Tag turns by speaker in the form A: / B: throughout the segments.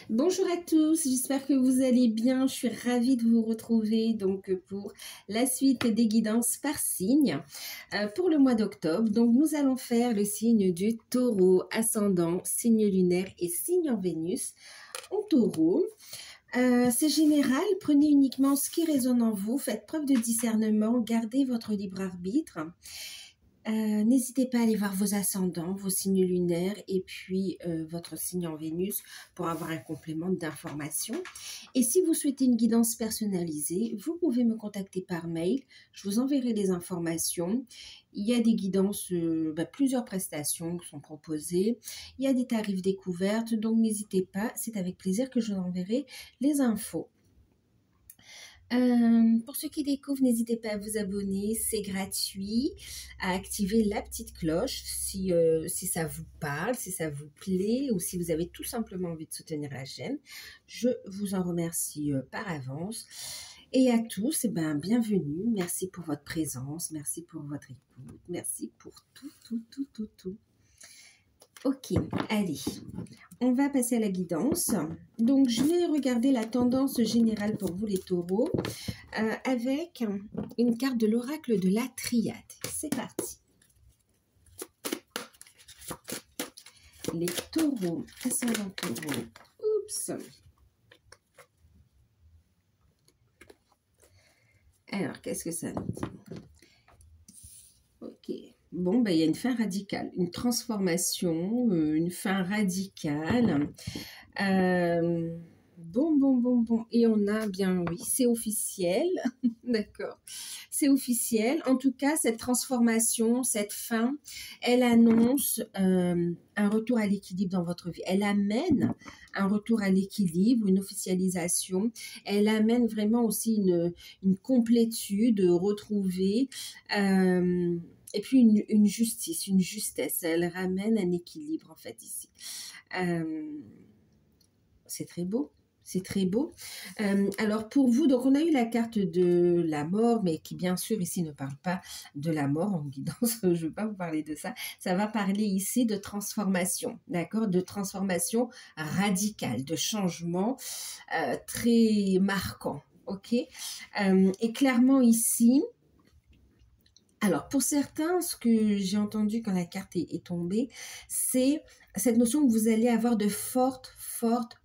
A: Bonjour à tous, j'espère que vous allez bien. Je suis ravie de vous retrouver pour la suite des guidances par signe pour le mois d'octobre. Donc nous allons faire le signe du taureau, ascendant, signe lunaire et signe en Vénus en taureau. C'est général, prenez uniquement ce qui résonne en vous, faites preuve de discernement, gardez votre libre arbitre. N'hésitez pas à aller voir vos ascendants, vos signes lunaires et puis votre signe en Vénus pour avoir un complément d'information. Et si vous souhaitez une guidance personnalisée, vous pouvez me contacter par mail. Je vous enverrai les informations. Il y a des guidances, plusieurs prestations qui sont proposées. Il y a des tarifs découvertes, donc n'hésitez pas. C'est avec plaisir que je vous enverrai les infos. Pour ceux qui découvrent, n'hésitez pas à vous abonner, c'est gratuit, à activer la petite cloche si ça vous parle, si ça vous plaît ou si vous avez tout simplement envie de soutenir la chaîne. Je vous en remercie par avance. Et à tous, bienvenue, merci pour votre présence, merci pour votre écoute, merci pour tout. Ok, allez, on va passer à la guidance. Donc, je vais regarder la tendance générale pour vous les taureaux avec une carte de l'oracle de la triade. C'est parti. Les taureaux, ascendant taureau. Oups. Alors, qu'est-ce que ça nous dit? Ok. Bon, il y a une fin radicale, une transformation, une fin radicale. Bon. Et on a bien, oui, c'est officiel. D'accord. C'est officiel. En tout cas, cette transformation, cette fin, elle annonce un retour à l'équilibre dans votre vie. Elle amène un retour à l'équilibre, une officialisation. Elle amène vraiment aussi une complétude retrouvée. Et puis une justice, une justesse. Elle ramène un équilibre en fait ici. C'est très beau. C'est très beau. Alors pour vous, donc on a eu la carte de la mort, mais qui bien sûr ici ne parle pas de la mort en guidance. Je ne veux pas vous parler de ça. Ça va parler ici de transformation, d'accord? De transformation radicale, de changement très marquant, ok? Et clairement ici, alors, pour certains, ce que j'ai entendu quand la carte est tombée, c'est cette notion que vous allez avoir de fortes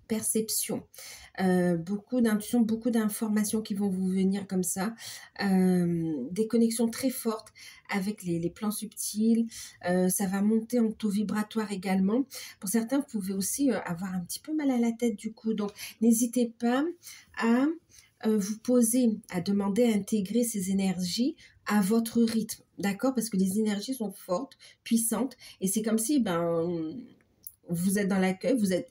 A: perceptions. Beaucoup d'intuitions, beaucoup d'informations qui vont vous venir comme ça. Des connexions très fortes avec les plans subtils. Ça va monter en taux vibratoire également. Pour certains, vous pouvez aussi avoir un petit peu mal à la tête du coup. Donc, n'hésitez pas à vous poser, à demander à intégrer ces énergies à votre rythme, d'accord? Parce que les énergies sont fortes, puissantes, et c'est comme si, vous êtes dans l'accueil, vous êtes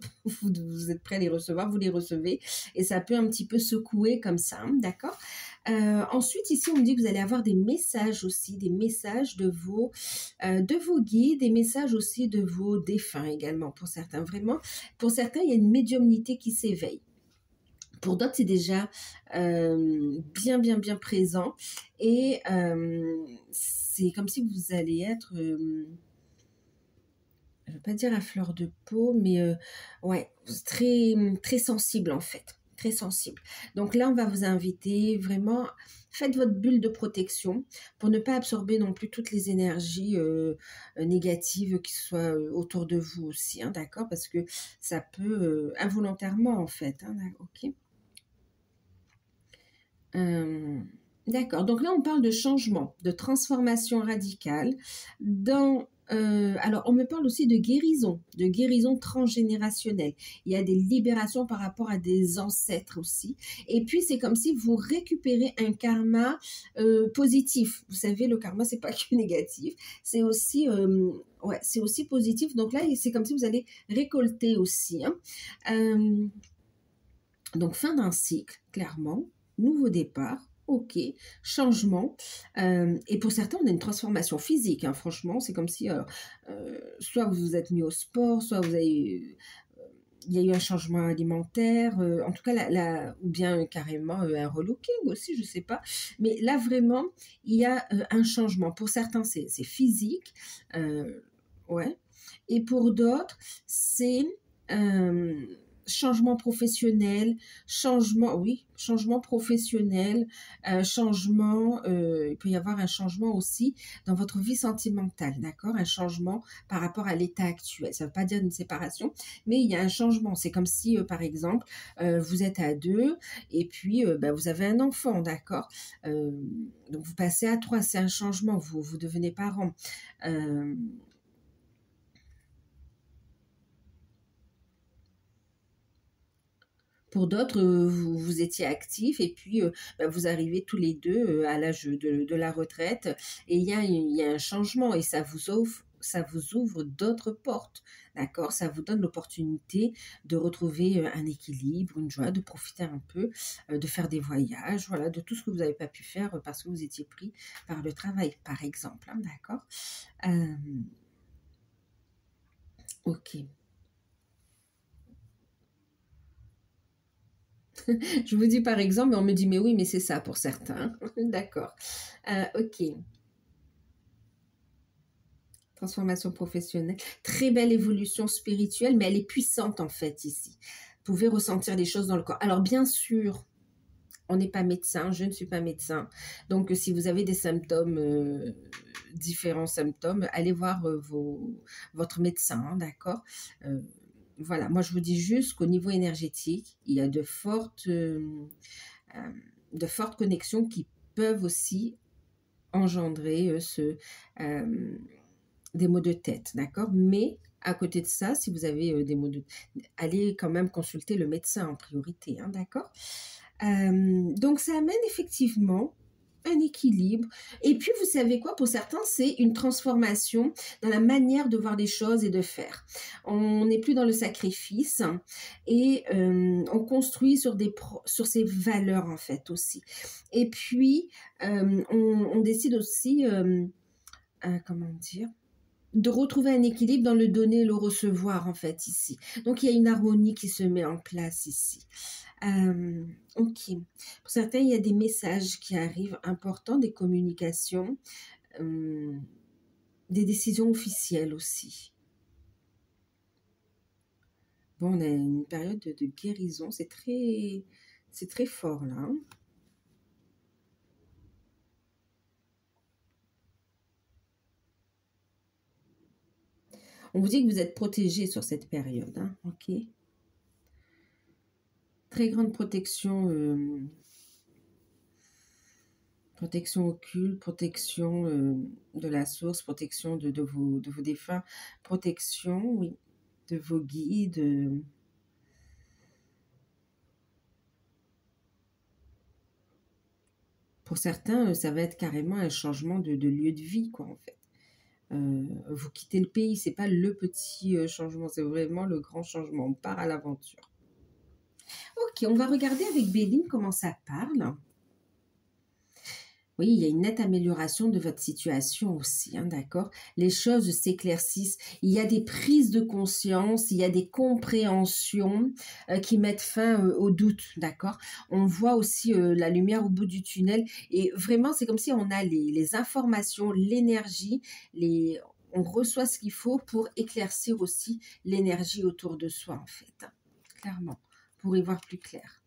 A: prêt à les recevoir, vous les recevez, et ça peut un petit peu secouer comme ça, d'accord? Ensuite, ici, on me dit que vous allez avoir des messages aussi, des messages de vos guides, des messages aussi de vos défunts également, pour certains, vraiment. Pour certains, il y a une médiumnité qui s'éveille. Pour d'autres, c'est déjà bien présent. Et c'est comme si vous allez être, je ne veux pas dire à fleur de peau, mais ouais, très sensible en fait. Très sensible. Donc là, on va vous inviter vraiment, faites votre bulle de protection pour ne pas absorber non plus toutes les énergies négatives qui soient autour de vous aussi, hein, d'accord? Parce que ça peut involontairement en fait, hein, ok? D'accord, donc là on parle de changement, de transformation radicale alors on me parle aussi de guérison transgénérationnelle. Il y a des libérations par rapport à des ancêtres aussi. Et puis c'est comme si vous récupérez un karma positif. Vous savez, le karma c'est pas que négatif, c'est aussi c'est aussi positif. Donc là c'est comme si vous allez récolter aussi, hein. Donc fin d'un cycle, clairement. Nouveau départ, ok, changement. Et pour certains, on a une transformation physique. Hein, franchement, c'est comme si soit vous vous êtes mis au sport, soit vous avez, il y a eu un changement alimentaire, en tout cas, ou bien carrément un relooking aussi, je ne sais pas. Mais là, vraiment, il y a un changement. Pour certains, c'est physique, ouais. Et pour d'autres, c'est changement professionnel, changement, oui, changement professionnel, changement, il peut y avoir un changement aussi dans votre vie sentimentale, d'accord? Un changement par rapport à l'état actuel. Ça ne veut pas dire une séparation, mais il y a un changement. C'est comme si, par exemple, vous êtes à deux et puis bah, vous avez un enfant, d'accord? Donc vous passez à trois, c'est un changement, vous devenez parent. Euh, Pour d'autres, vous étiez actifs et puis bah, vous arrivez tous les deux à l'âge de la retraite et il y a un changement et ça vous ouvre d'autres portes, d'accord? Ça vous donne l'opportunité de retrouver un équilibre, une joie, de profiter un peu, de faire des voyages, voilà, de tout ce que vous n'avez pas pu faire parce que vous étiez pris par le travail, par exemple, hein, d'accord? Euh, ok. Je vous dis par exemple, mais on me dit, mais oui, mais c'est ça pour certains. D'accord. Ok. Transformation professionnelle. Très belle évolution spirituelle, mais elle est puissante en fait ici. Vous pouvez ressentir des choses dans le corps. Alors bien sûr, on n'est pas médecin, je ne suis pas médecin. Donc si vous avez des symptômes, différents symptômes, allez voir votre médecin, hein, d'accord. Voilà, moi je vous dis juste qu'au niveau énergétique, il y a de fortes connexions qui peuvent aussi engendrer des maux de tête, d'accord? Mais à côté de ça, si vous avez des maux de tête, allez quand même consulter le médecin en priorité, hein, d'accord? Donc ça amène effectivement un équilibre. Et puis, vous savez quoi, pour certains, c'est une transformation dans la manière de voir les choses et de faire. On n'est plus dans le sacrifice et on construit sur ses valeurs, en fait, aussi. Et puis, on décide aussi, comment dire, de retrouver un équilibre dans le donner et le recevoir, en fait, ici. Donc, il y a une harmonie qui se met en place ici. Ok. Pour certains, il y a des messages qui arrivent importants, des communications, euh, des décisions officielles aussi. Bon, on a une période de guérison, c'est très fort là, hein. On vous dit que vous êtes protégé sur cette période, hein, ok. Très grande protection, protection occulte, protection de la source, protection de vos défunts, protection, oui, de vos guides. Pour certains, ça va être carrément un changement de lieu de vie, quoi, en fait. Vous quittez le pays, c'est pas le petit changement, c'est vraiment le grand changement. On part à l'aventure. Ok, on va regarder avec Béline comment ça parle. Oui, il y a une nette amélioration de votre situation aussi, hein, d'accord? Les choses s'éclaircissent. Il y a des prises de conscience, il y a des compréhensions qui mettent fin au doute, d'accord? On voit aussi la lumière au bout du tunnel et vraiment, c'est comme si on a les informations, l'énergie, on reçoit ce qu'il faut pour éclaircir aussi l'énergie autour de soi, en fait, hein, clairement, pour y voir plus clair.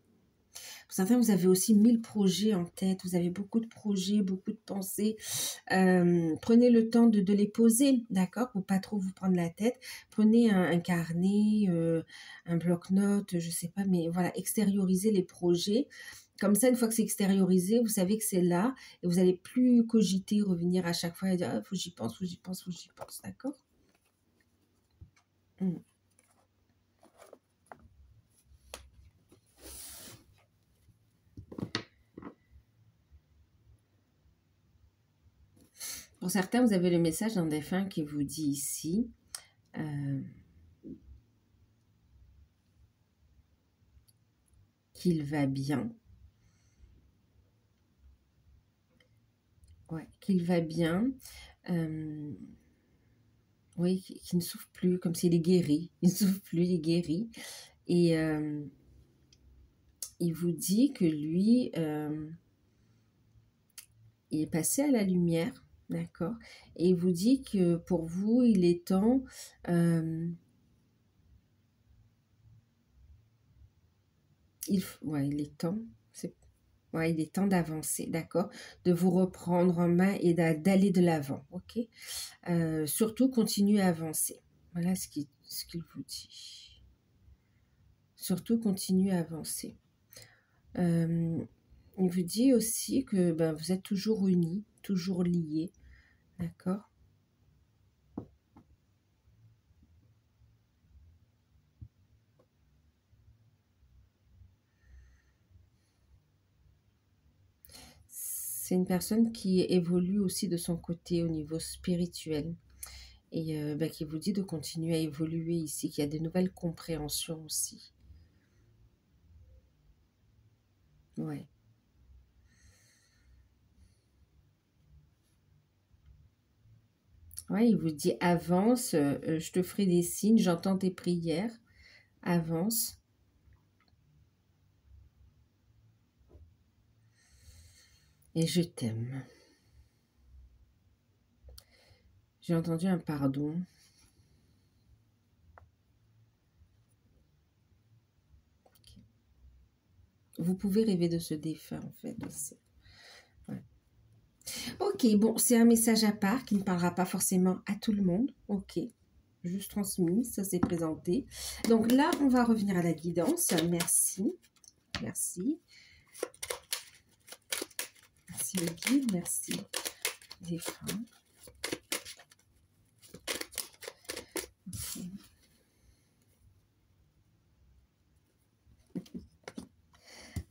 A: Pour certains, vous avez aussi 1000 projets en tête, vous avez beaucoup de projets, beaucoup de pensées. Prenez le temps de les poser, d'accord, pour pas trop vous prendre la tête. Prenez un carnet, un bloc-notes, je sais pas, mais voilà, extériorisez les projets. Comme ça, une fois que c'est extériorisé, vous savez que c'est là et vous n'allez plus cogiter, revenir à chaque fois et dire, ah, faut que j'y pense, faut que j'y pense, faut que j'y pense, d'accord. Mm. Pour certains, vous avez le message d'un défunt qui vous dit ici, euh, qu'il va bien. Ouais, qu'il va bien. Euh, oui, qu'il ne souffre plus, comme s'il est guéri. Il ne souffre plus, il est guéri. Et il vous dit que lui, il est passé à la lumière, d'accord? Et il vous dit que pour vous, il est temps Ouais, il est temps. Ouais, il est temps d'avancer, d'accord? De vous reprendre en main et d'aller de l'avant, ok? Surtout, continuez à avancer. Voilà ce qu'il vous dit. Surtout, continuez à avancer. Il vous dit aussi que ben, vous êtes toujours unis, toujours liés, d'accord? C'est une personne qui évolue aussi de son côté au niveau spirituel et ben, qui vous dit de continuer à évoluer ici, qu'il y a de nouvelles compréhensions aussi. Ouais. Ouais, il vous dit avance, je te ferai des signes, j'entends tes prières, avance. Et je t'aime. J'ai entendu un pardon. Vous pouvez rêver de ce défunt, en fait, aussi. Ouais. Ok, bon, c'est un message à part qui ne parlera pas forcément à tout le monde. Ok, juste transmis, ça s'est présenté. Donc là, on va revenir à la guidance. Merci, merci. Merci le guide, merci défunt. Okay.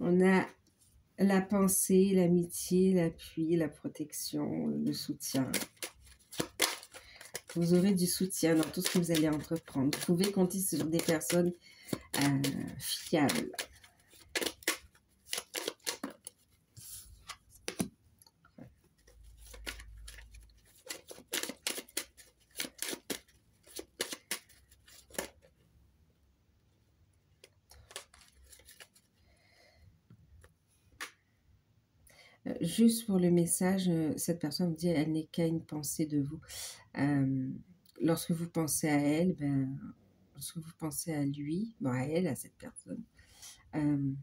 A: On a la pensée, l'amitié, l'appui, la protection, le soutien. Vous aurez du soutien dans tout ce que vous allez entreprendre. Vous pouvez compter sur des personnes fiables. Juste pour le message, cette personne dit elle n'est qu'à une pensée de vous. Lorsque vous pensez à elle, ben, lorsque vous pensez à lui, bon, à elle, à cette personne, ben,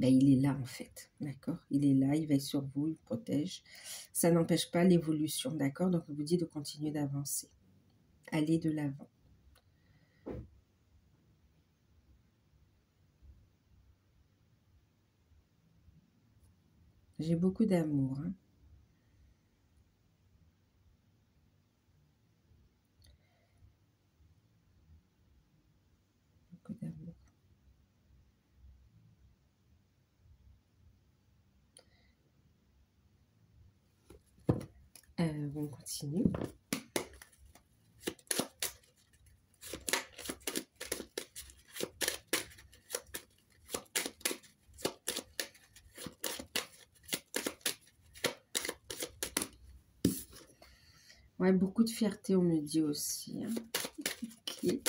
A: il est là en fait, d'accord? Il est là, il veille sur vous, il protège. Ça n'empêche pas l'évolution, d'accord? Donc, on vous dit de continuer d'avancer, aller de l'avant. J'ai beaucoup d'amour, hein? Beaucoup d'amour. On continue. Ouais, beaucoup de fierté, on me dit aussi, hein? Okay.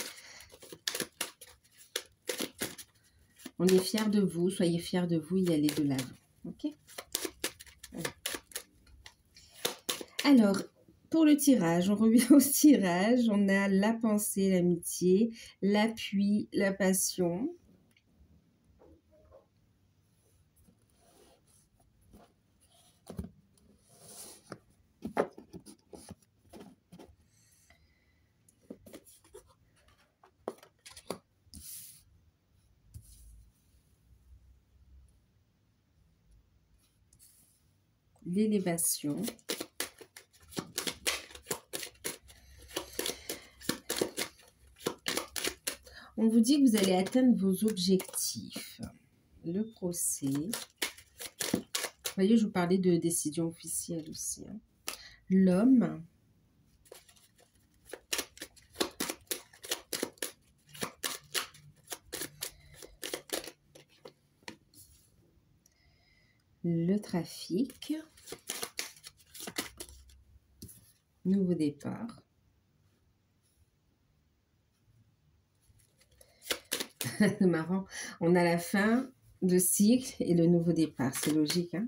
A: On est fiers de vous, soyez fiers de vous et allez de l'avant. Ok? Alors, pour le tirage, on revient au tirage. On a la pensée, l'amitié, l'appui, la passion. L'élévation. On vous dit que vous allez atteindre vos objectifs. Le procès. Vous voyez, je vous parlais de décision officielle aussi, hein. L'homme. Le trafic. Nouveau départ. C'est marrant. On a la fin de cycle et le nouveau départ. C'est logique, hein?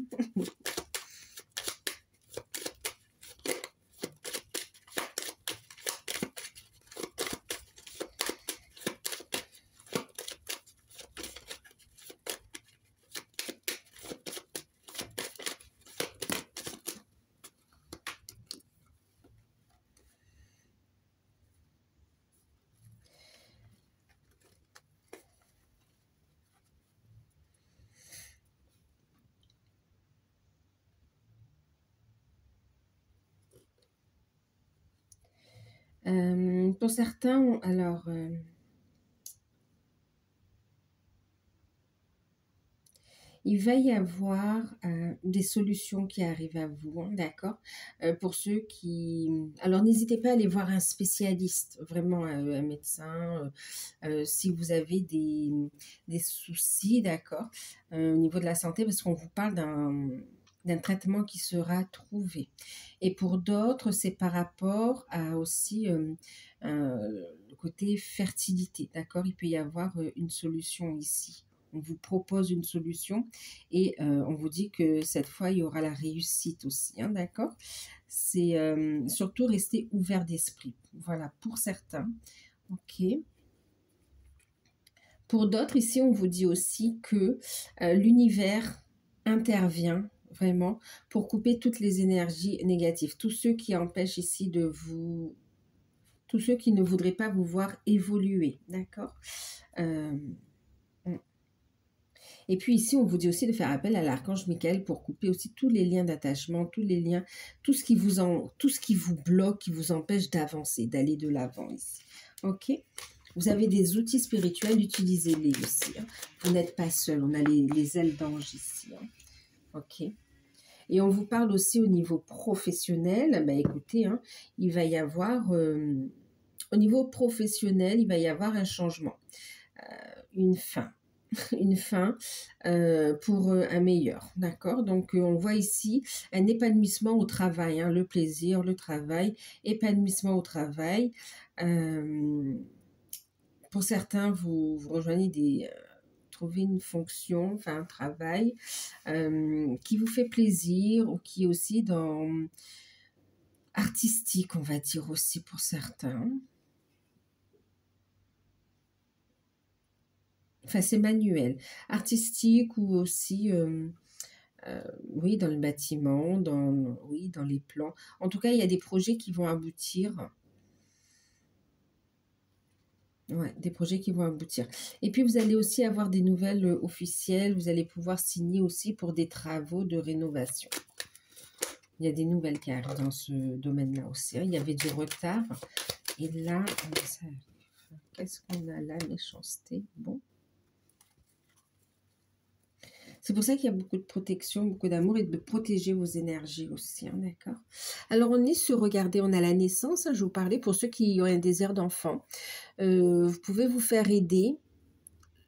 A: Pour certains, alors, il va y avoir des solutions qui arrivent à vous, hein, d'accord? Pour ceux qui... Alors, n'hésitez pas à aller voir un spécialiste, vraiment un médecin, si vous avez des soucis, d'accord, au niveau de la santé, parce qu'on vous parle d'un traitement qui sera trouvé. Et pour d'autres, c'est par rapport à aussi le côté fertilité, d'accord? Il peut y avoir une solution ici. On vous propose une solution et on vous dit que cette fois, il y aura la réussite aussi, hein, d'accord? C'est surtout rester ouvert d'esprit. Voilà, pour certains. OK. Pour d'autres, ici, on vous dit aussi que l'univers intervient vraiment pour couper toutes les énergies négatives. Tous ceux qui empêchent ici de vous... Tous ceux qui ne voudraient pas vous voir évoluer, d'accord? euh, Et puis ici, on vous dit aussi de faire appel à l'archange Michael pour couper aussi tous les liens d'attachement, tous les liens, tout ce qui vous bloque, qui vous empêche d'avancer, d'aller de l'avant ici. OK? Vous avez des outils spirituels, utilisez-les aussi, hein. Vous n'êtes pas seul, on a les ailes d'ange ici, hein. OK? Et on vous parle aussi au niveau professionnel. Ben écoutez, hein, il va y avoir, au niveau professionnel, il va y avoir un changement, une fin. Une fin pour un meilleur, d'accord? Donc, on voit ici un épanouissement au travail, hein, le plaisir, le travail, épanouissement au travail. Pour certains, vous rejoignez trouver une fonction, enfin un travail qui vous fait plaisir ou qui est aussi dans artistique, on va dire aussi pour certains. Enfin, c'est manuel, artistique ou aussi... oui, dans le bâtiment, oui, dans les plans. En tout cas, il y a des projets qui vont aboutir. Ouais, des projets qui vont aboutir. Et puis, vous allez aussi avoir des nouvelles officielles. Vous allez pouvoir signer aussi pour des travaux de rénovation. Il y a des nouvelles qui arrivent dans ce domaine-là aussi, hein. Il y avait du retard. Et là, ça arrive. Qu'est-ce qu'on a là, méchanceté? Bon. C'est pour ça qu'il y a beaucoup de protection, beaucoup d'amour et de protéger vos énergies aussi, hein, d'accord? Alors, on est sur, regardez, on a la naissance, hein, je vous parlais, pour ceux qui ont un désir d'enfant. Vous pouvez vous faire aider,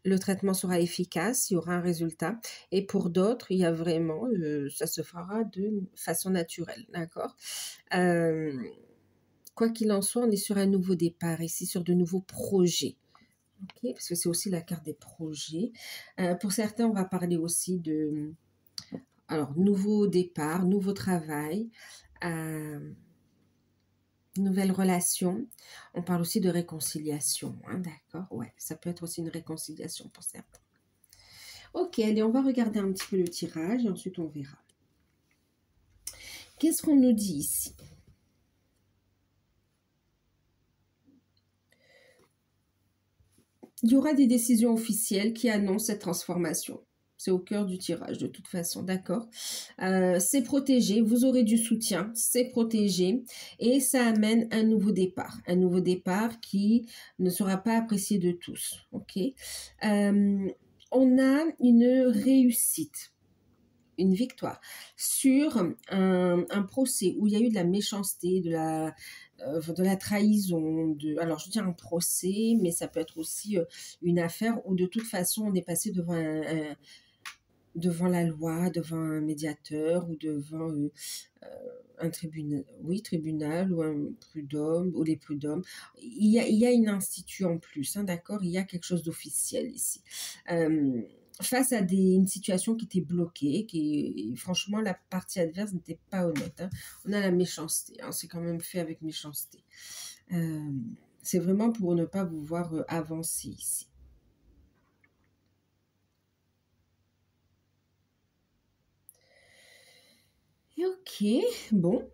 A: le traitement sera efficace, il y aura un résultat. Et pour d'autres, il y a vraiment, ça se fera de façon naturelle, d'accord? Quoi qu'il en soit, on est sur un nouveau départ ici, sur de nouveaux projets. Okay, parce que c'est aussi la carte des projets. Pour certains, on va parler aussi de, alors, nouveau départ, nouveau travail, nouvelle relation. On parle aussi de réconciliation, hein, d'accord? Ouais, ça peut être aussi une réconciliation pour certains. Ok, allez, on va regarder un petit peu le tirage et ensuite on verra. Qu'est-ce qu'on nous dit ici? Il y aura des décisions officielles qui annoncent cette transformation. C'est au cœur du tirage de toute façon, d'accord? C'est protégé, vous aurez du soutien, c'est protégé et ça amène un nouveau départ. Un nouveau départ qui ne sera pas apprécié de tous, ok? On a une réussite, une victoire sur un procès où il y a eu de la méchanceté, de la trahison, alors je dis un procès, mais ça peut être aussi une affaire où de toute façon on est passé devant la loi, devant un médiateur ou devant un tribunal, oui, tribunal ou un prud'homme ou les prud'hommes. Il y a une institut en plus, hein, d'accord? Il y a quelque chose d'officiel ici. Face à une situation qui était bloquée, franchement, la partie adverse n'était pas honnête, hein. On a la méchanceté, hein, c'est quand même fait avec méchanceté. C'est vraiment pour ne pas vous voir avancer ici. Et ok, bon,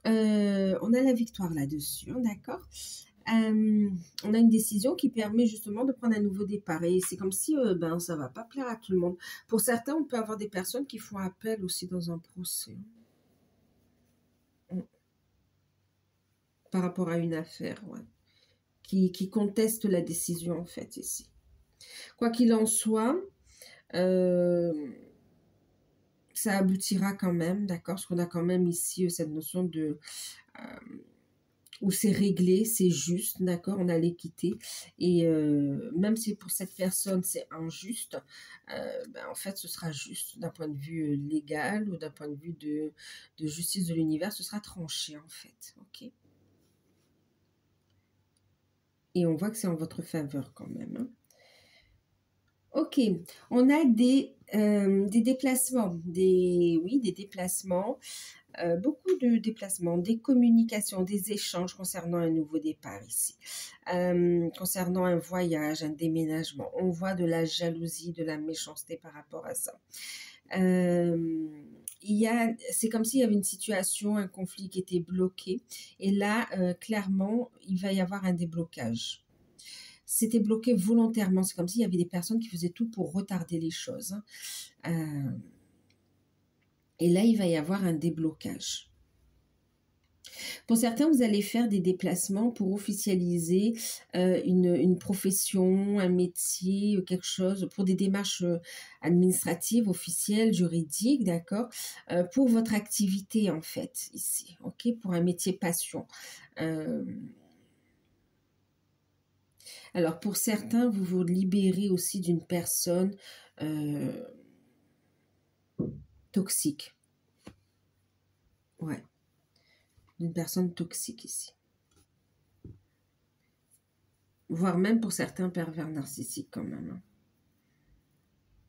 A: on a la victoire là-dessus, hein, d'accord? On a une décision qui permet justement de prendre un nouveau départ. Et c'est comme si ben, ça ne va pas plaire à tout le monde. Pour certains, on peut avoir des personnes qui font appel aussi dans un procès. par rapport à une affaire, ouais. Qui conteste la décision, en fait, ici. Quoi qu'il en soit, ça aboutira quand même, d'accord? Parce qu'on a quand même ici cette notion de... où c'est réglé, c'est juste, d'accord? On a l'équité. Et même si pour cette personne, c'est injuste, ben, en fait, ce sera juste d'un point de vue légal ou d'un point de vue de justice de l'univers, ce sera tranché, en fait, ok? Et on voit que c'est en votre faveur quand même, hein. Ok, on a des déplacements, oui, des déplacements, beaucoup de déplacements, des communications, des échanges concernant un nouveau départ ici, concernant un voyage, un déménagement. On voit de la jalousie, de la méchanceté par rapport à ça. C'est comme s'il y avait une situation, un conflit qui était bloqué. Et là, clairement, il va y avoir un déblocage. C'était bloqué volontairement. C'est comme s'il y avait des personnes qui faisaient tout pour retarder les choses, hein. Et là, il va y avoir un déblocage. Pour certains, vous allez faire des déplacements pour officialiser une profession, un métier, quelque chose, pour des démarches administratives, officielles, juridiques, d'accord, pour votre activité, en fait, ici, ok, pour un métier passion. Alors, pour certains, vous vous libérez aussi d'une personne toxique. Ouais, d'une personne toxique ici. Voire même pour certains pervers narcissiques quand même, hein.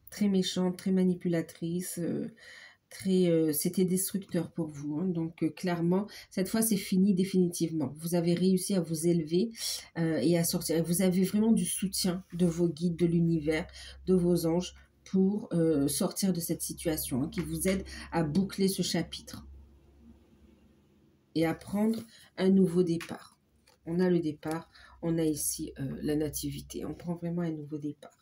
A: Très méchante, très manipulatrice, c'était destructeur pour vous, hein. Donc clairement, cette fois c'est fini définitivement. Vous avez réussi à vous élever et à sortir. Vous avez vraiment du soutien de vos guides, de l'univers, de vos anges pour sortir de cette situation, hein, qui vous aide à boucler ce chapitre et à prendre un nouveau départ. On a le départ, on a ici la nativité. On prend vraiment un nouveau départ.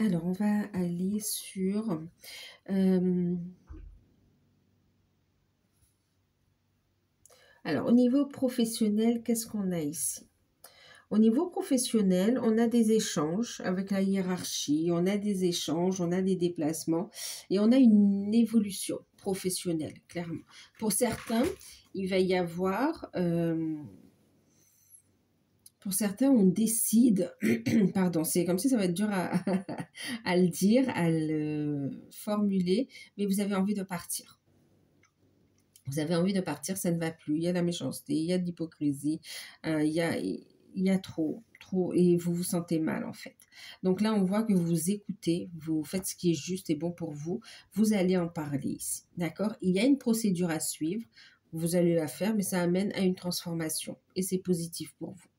A: Alors, on va aller sur... alors, au niveau professionnel, qu'est-ce qu'on a ici? Au niveau professionnel, on a des échanges avec la hiérarchie, on a des échanges, on a des déplacements et on a une évolution professionnelle, clairement. Pour certains, il va y avoir... pour certains, on décide, pardon, c'est comme si ça va être dur à le dire, à le formuler, mais vous avez envie de partir. Vous avez envie de partir, ça ne va plus. Il y a de la méchanceté, il y a de l'hypocrisie, il y a trop, et vous vous sentez mal en fait. Donc là, on voit que vous écoutez, vous faites ce qui est juste et bon pour vous, vous allez en parler ici, d'accord? Il y a une procédure à suivre, vous allez la faire, mais ça amène à une transformation et c'est positif pour vous.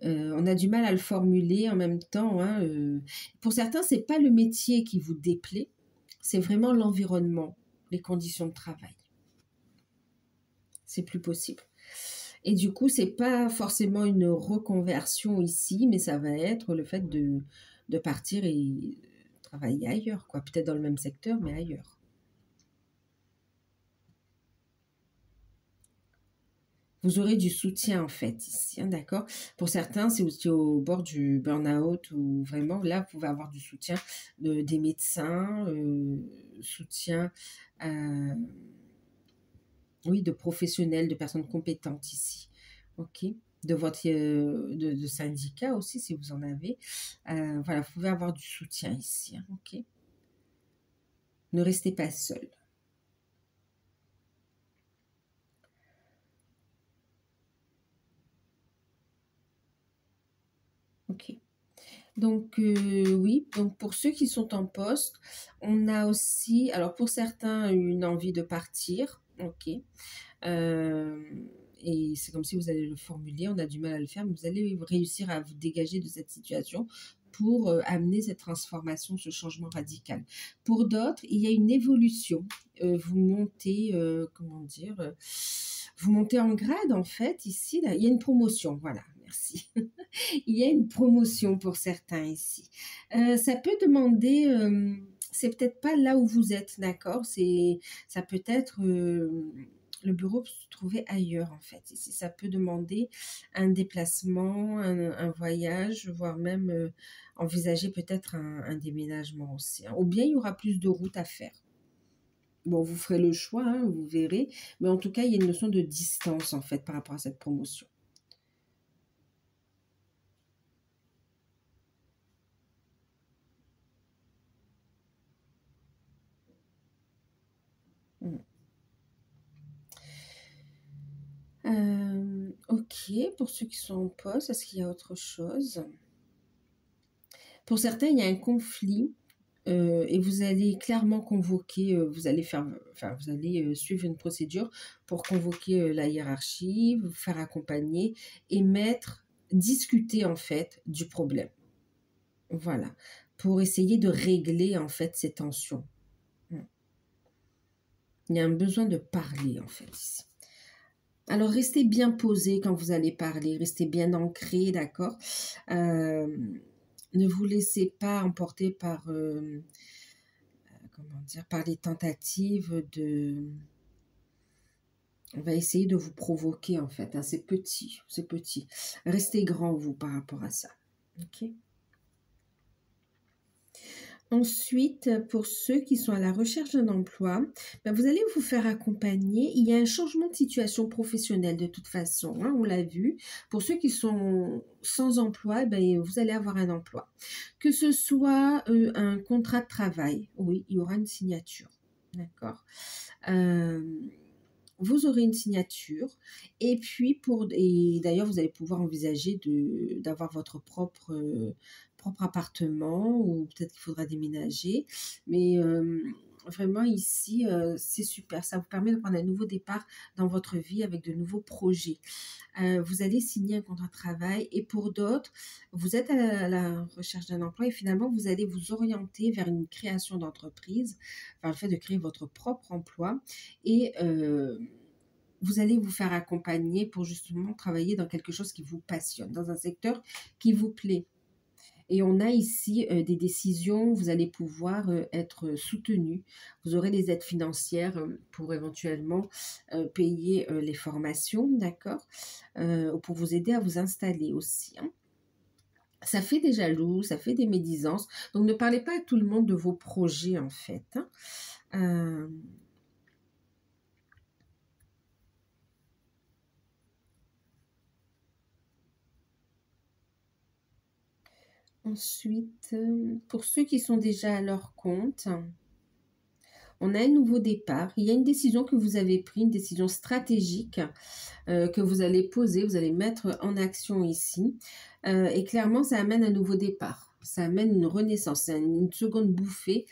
A: On a du mal à le formuler en même temps, hein. Pour certains, c'est pas le métier qui vous déplaît, c'est vraiment l'environnement, les conditions de travail. C'est plus possible. Et du coup, c'est pas forcément une reconversion ici, mais ça va être le fait de partir et travailler ailleurs, quoi. Peut-être dans le même secteur, mais ailleurs. Vous aurez du soutien en fait ici, hein, d'accord? Pour certains, c'est aussi au bord du burn-out ou vraiment là, vous pouvez avoir du soutien des médecins, soutien, oui, de professionnels, de personnes compétentes ici, ok? De votre de syndicat aussi si vous en avez. Voilà, vous pouvez avoir du soutien ici, hein, ok? Ne restez pas seul. Ok. Donc, oui, donc pour ceux qui sont en poste, on a aussi, alors pour certains, une envie de partir, ok. Et c'est comme si vous allez le formuler, on a du mal à le faire, mais vous allez réussir à vous dégager de cette situation pour amener cette transformation, ce changement radical. Pour d'autres, il y a une évolution. Vous montez, comment dire, vous montez en grade en fait, ici, là, il y a une promotion, voilà, merci. Il y a une promotion pour certains ici. Ça peut demander c'est peut-être pas là où vous êtes, d'accord? Ça peut être, le bureau peut se trouver ailleurs, en fait. Ici, ça peut demander un déplacement, un voyage, voire même, envisager peut-être un déménagement aussi, hein. Ou bien il y aura plus de routes à faire. Bon, vous ferez le choix, hein, vous verrez, mais en tout cas, il y a une notion de distance, en fait, par rapport à cette promotion. Mmh. OK, pour ceux qui sont en poste, est-ce qu'il y a autre chose? Pour certains, il y a un conflit, et vous allez clairement convoquer, vous allez faire enfin, vous allez, suivre une procédure pour convoquer, la hiérarchie, vous faire accompagner et discuter, en fait, du problème. Voilà, pour essayer de régler, en fait, ces tensions. Mmh. Il y a un besoin de parler, en fait, ici. Alors, restez bien posé quand vous allez parler, restez bien ancré, d'accord? Ne vous laissez pas emporter par, comment dire? Par les tentatives de on va essayer de vous provoquer, en fait, hein, c'est petit, c'est petit. Restez grand, vous, par rapport à ça. OK? Ensuite, pour ceux qui sont à la recherche d'un emploi, bah, vous allez vous faire accompagner. Il y a un changement de situation professionnelle de toute façon, hein, on l'a vu. Pour ceux qui sont sans emploi, eh ben, vous allez avoir un emploi. Que ce soit un contrat de travail, oui, il y aura une signature. D'accord. Euh, Vous aurez une signature et puis et d'ailleurs vous allez pouvoir envisager d'avoir votre propre appartement ou peut-être qu'il faudra déménager. Mais vraiment ici, c'est super. Ça vous permet de prendre un nouveau départ dans votre vie avec de nouveaux projets. Vous allez signer un contrat de travail et pour d'autres, vous êtes à la recherche d'un emploi et finalement vous allez vous orienter vers une création d'entreprise, vers le fait de créer votre propre emploi et vous allez vous faire accompagner pour justement travailler dans quelque chose qui vous passionne, dans un secteur qui vous plaît. Et on a ici des décisions, vous allez pouvoir être soutenu. Vous aurez les aides financières pour éventuellement payer les formations, d'accord? Ou pour vous aider à vous installer aussi, hein. Ça fait des jaloux, ça fait des médisances. Donc ne parlez pas à tout le monde de vos projets en fait, hein. Euh, Ensuite, pour ceux qui sont déjà à leur compte, on a un nouveau départ. Il y a une décision que vous avez prise, une décision stratégique que vous allez poser, vous allez mettre en action ici. Et clairement, ça amène un nouveau départ. Ça amène une renaissance, c'est une seconde bouffée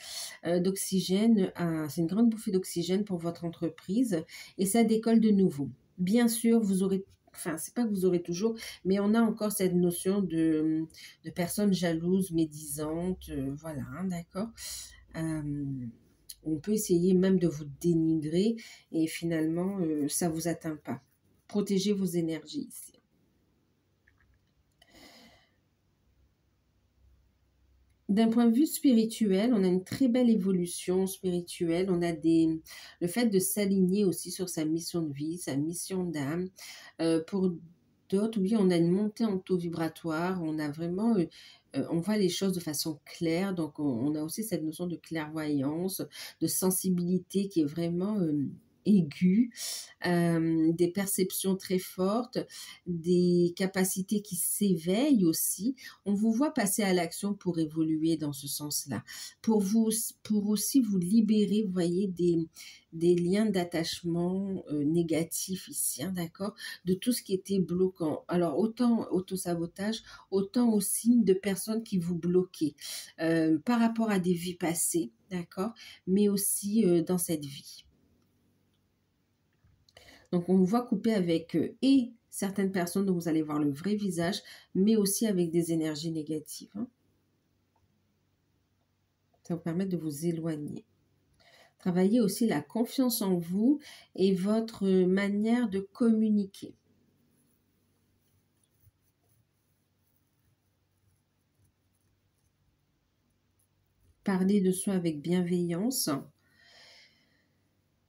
A: d'oxygène. C'est une grande bouffée d'oxygène pour votre entreprise et ça décolle de nouveau. Bien sûr, vous aurez, enfin, c'est pas que vous aurez toujours, mais on a encore cette notion de personnes jalouses, médisantes, voilà, hein, d'accord. Euh, on peut essayer même de vous dénigrer et finalement, ça vous atteint pas. Protégez vos énergies ici. D'un point de vue spirituel, on a une très belle évolution spirituelle. Le fait de s'aligner aussi sur sa mission de vie, sa mission d'âme. Pour d'autres, oui, on a une montée en taux vibratoire. On a vraiment, on voit les choses de façon claire. Donc, on a aussi cette notion de clairvoyance, de sensibilité qui est vraiment aiguë, des perceptions très fortes, des capacités qui s'éveillent aussi. On vous voit passer à l'action pour évoluer dans ce sens-là, pour aussi vous libérer, vous voyez, des liens d'attachement négatifs ici, hein, d'accord, de tout ce qui était bloquant. Alors, autant autosabotage, autant aussi de personnes qui vous bloquaient par rapport à des vies passées, d'accord, mais aussi dans cette vie. Donc, on vous voit couper avec et certaines personnes dont vous allez voir le vrai visage, mais aussi avec des énergies négatives, hein. Ça vous permet de vous éloigner. Travaillez aussi la confiance en vous et votre manière de communiquer. parler de soi avec bienveillance,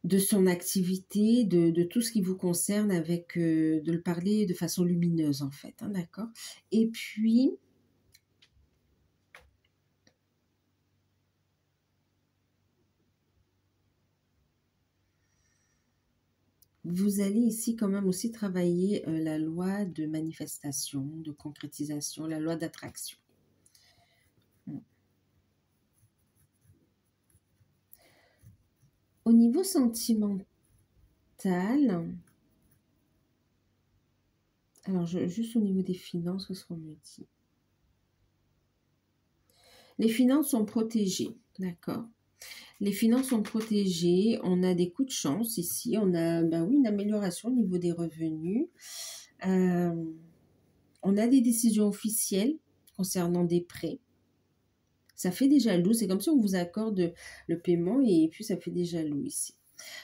A: de son activité, de tout ce qui vous concerne avec, de le parler de façon lumineuse en fait, hein, d'accord? Et puis, vous allez ici quand même aussi travailler la loi de manifestation, de concrétisation, la loi d'attraction. Mm. Au niveau sentimental, alors juste au niveau des finances, qu'est-ce qu'on me dit? Les finances sont protégées, d'accord? Les finances sont protégées, on a des coups de chance ici, on a ben oui, une amélioration au niveau des revenus. On a des décisions officielles concernant des prêts. Ça fait des jaloux, c'est comme si on vous accorde le paiement et puis ça fait des jaloux ici.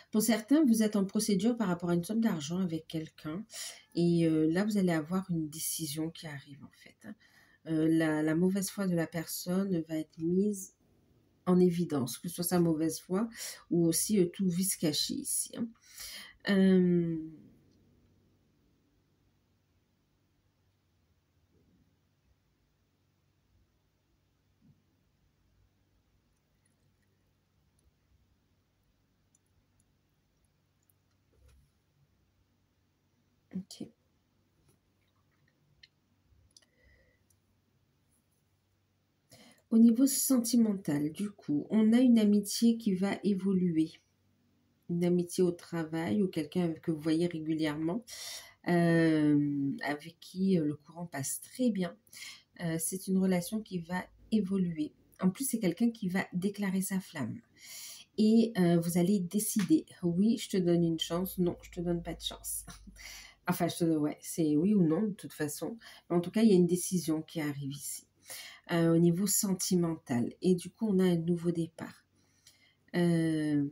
A: Pour certains, vous êtes en procédure par rapport à une somme d'argent avec quelqu'un et là, vous allez avoir une décision qui arrive en fait, hein. La mauvaise foi de la personne va être mise en évidence, que ce soit sa mauvaise foi ou aussi tout vice caché ici, hein. Euh, ok. Au niveau sentimental, du coup, on a une amitié qui va évoluer. Une amitié au travail ou quelqu'un que vous voyez régulièrement, avec qui le courant passe très bien. C'est une relation qui va évoluer. En plus, c'est quelqu'un qui va déclarer sa flamme. Et vous allez décider, oui, je te donne une chance, non, je te donne pas de chance. Enfin, ouais, c'est oui ou non, de toute façon. Mais en tout cas, il y a une décision qui arrive ici, au niveau sentimental. Et du coup, on a un nouveau départ. Euh,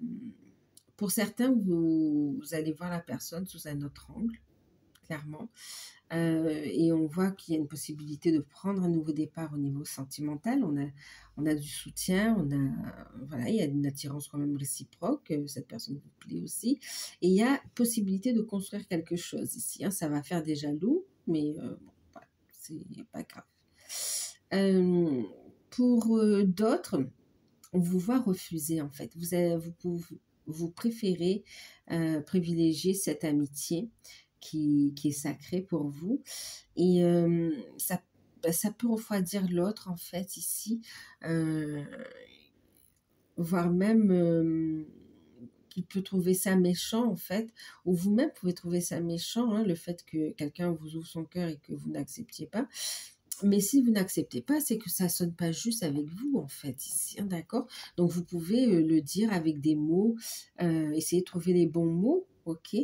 A: pour certains, vous allez voir la personne sous un autre angle, clairement. Et on voit qu'il y a une possibilité de prendre un nouveau départ au niveau sentimental. On a du soutien, voilà, il y a une attirance quand même réciproque. Cette personne vous plaît aussi. Et il y a possibilité de construire quelque chose ici, hein. Ça va faire des jaloux, mais bon, voilà, c'est pas grave. Pour d'autres, on vous voit refuser en fait. Vous préférez privilégier cette amitié qui est sacrée pour vous. Et ça peut refroidir l'autre en fait ici, euh, voire même qu'il peut trouver ça méchant en fait, ou vous-même pouvez trouver ça méchant, hein, le fait que quelqu'un vous ouvre son cœur et que vous n'acceptiez pas. Mais si vous n'acceptez pas, c'est que ça sonne pas juste avec vous, en fait, ici, hein, d'accord? Donc, vous pouvez le dire avec des mots, essayer de trouver les bons mots, ok?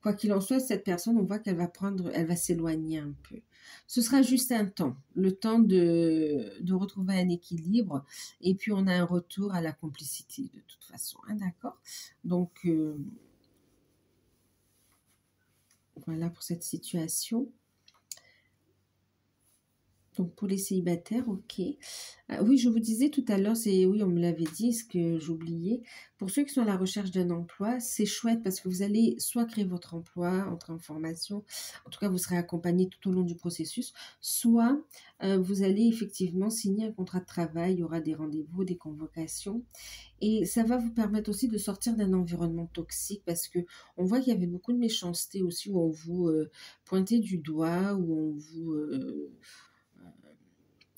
A: Quoi qu'il en soit, cette personne, on voit elle va s'éloigner un peu. Ce sera juste un temps, le temps de retrouver un équilibre, et puis on a un retour à la complicité, de toute façon, hein, d'accord? Donc, voilà pour cette situation. Donc pour les célibataires, ok. Oui, je vous disais tout à l'heure, oui, on me l'avait dit, ce que j'oubliais. Pour ceux qui sont à la recherche d'un emploi, c'est chouette parce que vous allez soit créer votre emploi, entrer en formation, en tout cas vous serez accompagné tout au long du processus, soit vous allez effectivement signer un contrat de travail, il y aura des rendez-vous, des convocations, et ça va vous permettre aussi de sortir d'un environnement toxique parce que on voit qu'il y avait beaucoup de méchanceté aussi où on vous pointait du doigt, où on vous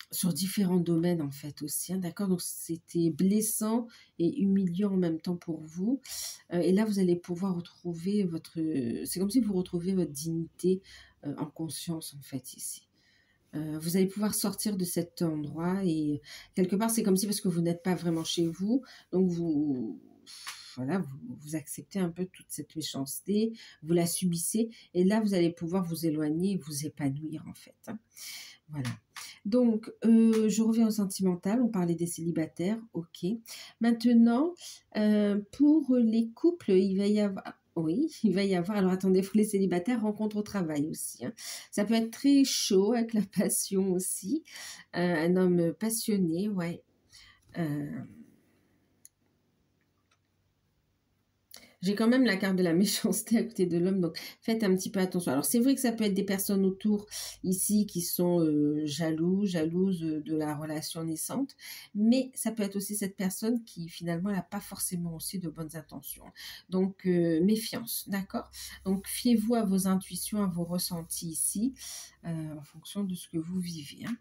A: sur différents domaines en fait aussi, hein, d'accord? Donc c'était blessant et humiliant en même temps pour vous. Et là, vous allez pouvoir retrouver votre... C'est comme si vous retrouvez votre dignité en conscience en fait ici. Vous allez pouvoir sortir de cet endroit et quelque part, c'est comme si parce que vous n'êtes pas vraiment chez vous, donc voilà, vous acceptez un peu toute cette méchanceté, vous la subissez et là, vous allez pouvoir vous éloigner et vous épanouir en fait, hein. Voilà. Donc, je reviens au sentimental. On parlait des célibataires, ok. Maintenant, pour les couples, il va y avoir... Oui, il va y avoir... Alors, attendez, pour les célibataires, rencontre au travail aussi, hein. Ça peut être très chaud, avec la passion aussi. Un homme passionné, ouais. Euh, J'ai quand même la carte de la méchanceté à côté de l'homme, donc faites un petit peu attention. Alors c'est vrai que ça peut être des personnes autour ici qui sont jalouses de la relation naissante, mais ça peut être aussi cette personne qui finalement n'a pas forcément aussi de bonnes intentions. Donc méfiance, d'accord? Donc fiez-vous à vos intuitions, à vos ressentis ici, en fonction de ce que vous vivez. Hein.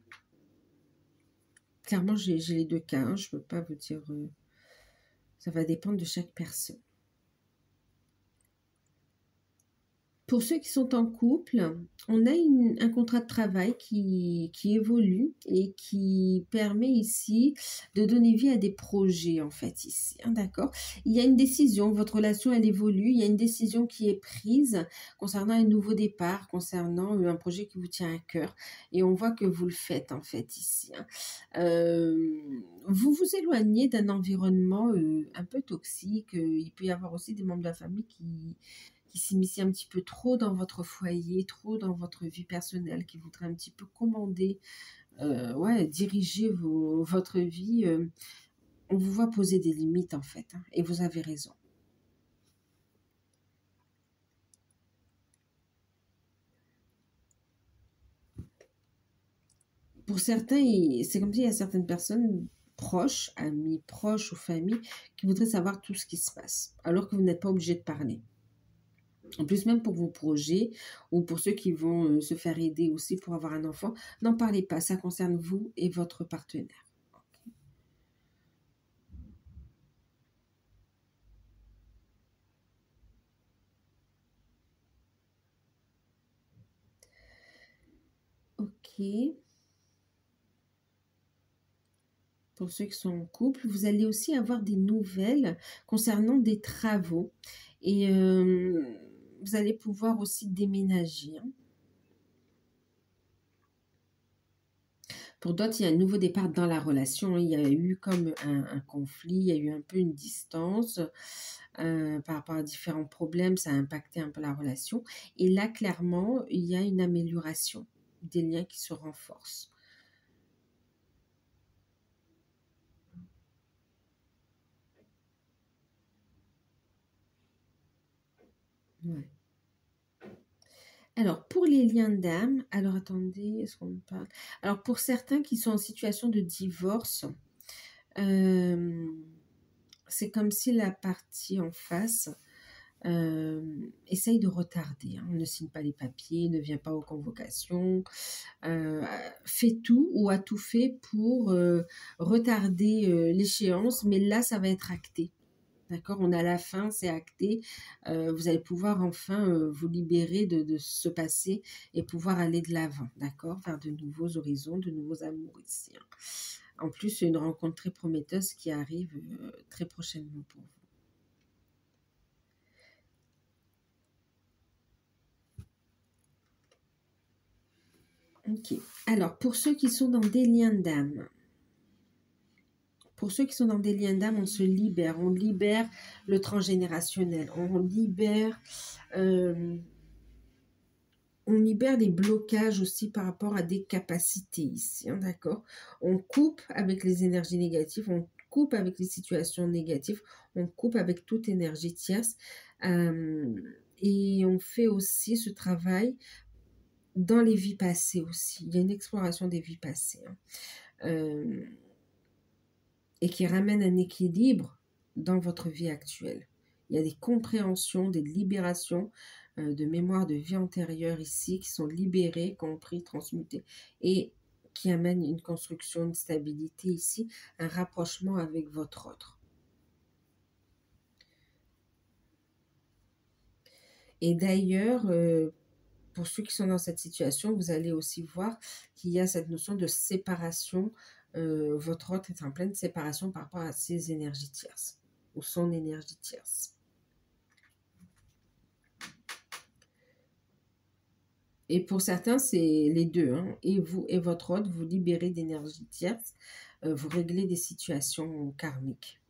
A: Clairement, j'ai les deux cas, hein, je ne peux pas vous dire... ça va dépendre de chaque personne. Pour ceux qui sont en couple, on a un contrat de travail qui évolue et qui permet ici de donner vie à des projets, en fait, ici. Hein, d'accord? Il y a une décision, votre relation, elle évolue. Il y a une décision qui est prise concernant un nouveau départ, concernant un projet qui vous tient à cœur. Et on voit que vous le faites, en fait, ici. Hein. Vous vous éloignez d'un environnement un peu toxique. Il peut y avoir aussi des membres de la famille qui s'immiscient un petit peu trop dans votre foyer, trop dans votre vie personnelle, qui voudraient un petit peu commander, ouais, diriger votre vie. On vous voit poser des limites en fait, hein, et vous avez raison. Pour certains, c'est comme s'il y a certaines personnes proches, amis proches ou famille, qui voudraient savoir tout ce qui se passe, alors que vous n'êtes pas obligé de parler. En plus, même pour vos projets ou pour ceux qui vont se faire aider aussi pour avoir un enfant, n'en parlez pas, ça concerne vous et votre partenaire. Ok. Pour ceux qui sont en couple, vous allez aussi avoir des nouvelles concernant des travaux. Et vous allez pouvoir aussi déménager. Hein. Pour d'autres, il y a un nouveau départ dans la relation. Il y a eu comme un conflit, il y a eu un peu une distance par rapport à différents problèmes. Ça a impacté un peu la relation. Et là, clairement, il y a une amélioration, des liens qui se renforcent. Ouais. Alors, pour les liens d'âme, alors attendez, est-ce qu'on me parle? Alors, pour certains qui sont en situation de divorce, euh, c'est comme si la partie en face essaye de retarder. Hein. Ne signe pas les papiers, ne vient pas aux convocations, fait tout ou a tout fait pour retarder l'échéance, mais là, ça va être acté. D'accord, on a la fin, c'est acté. Vous allez pouvoir enfin vous libérer de ce passé et pouvoir aller de l'avant, d'accord, vers de nouveaux horizons, de nouveaux amours ici. Hein. En plus, c'est une rencontre très prometteuse qui arrive très prochainement pour vous. Ok. Alors, pour ceux qui sont dans des liens d'âme, pour ceux qui sont dans des liens d'âme, on libère le transgénérationnel, euh, on libère des blocages aussi par rapport à des capacités ici, hein, d'accord? On coupe avec les énergies négatives, on coupe avec les situations négatives, on coupe avec toute énergie tierce. Et on fait aussi ce travail dans les vies passées aussi. Il y a une exploration des vies passées. Hein. Et qui ramène un équilibre dans votre vie actuelle. Il y a des compréhensions, des libérations de mémoires de vie antérieure ici qui sont libérées, compris, transmutées et qui amènent une construction, une stabilité ici, un rapprochement avec votre autre. Et d'ailleurs, pour ceux qui sont dans cette situation, vous allez aussi voir qu'il y a cette notion de séparation. Votre autre est en pleine séparation par rapport à ses énergies tierces ou son énergie tierce. Et pour certains, c'est les deux. Hein. Et vous et votre autre, vous libérez d'énergie tierce, vous réglez des situations karmiques.